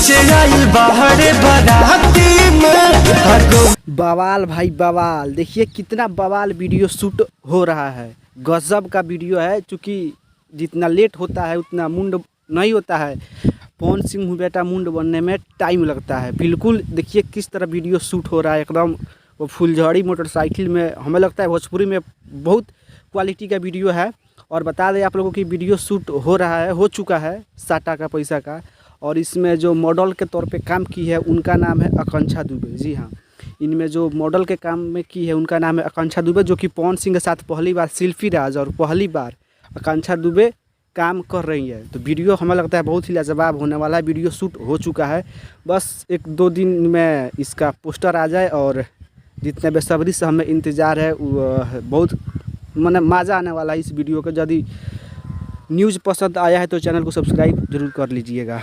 नाचे आई बाहर बाराती में। बवाल भाई बवाल, देखिए कितना बवाल वीडियो शूट हो रहा है। गजब का वीडियो है, चूँकि जितना लेट होता है उतना मुंड नहीं होता है। पवन सिंह बेटा मुंड बनने में टाइम लगता है। बिल्कुल देखिए किस तरह वीडियो शूट हो रहा है, एकदम वो फुलझड़ी मोटरसाइकिल में। हमें लगता है भोजपुरी में बहुत क्वालिटी का वीडियो है। और बता दें आप लोगों की वीडियो शूट हो रहा है, हो चुका है साटा का पैसा का। और इसमें जो मॉडल के तौर पे काम की है उनका नाम है आकांक्षा दुबे। जी हाँ, इनमें जो मॉडल के काम में की है उनका नाम है आकांक्षा दुबे, जो कि पवन सिंह के साथ पहली बार सेल्फी राज और पहली बार आकांक्षा दुबे काम कर रही है। तो वीडियो हमें लगता है बहुत ही लाजवाब होने वाला है। वीडियो शूट हो चुका है, बस 1-2 दिन में इसका पोस्टर आ जाए। और जितने बेसब्री से हमें इंतज़ार है बहुत माने मज़ा आने वाला है इस वीडियो का। यदि न्यूज़ पसंद आया है तो चैनल को सब्सक्राइब जरूर कर लीजिएगा।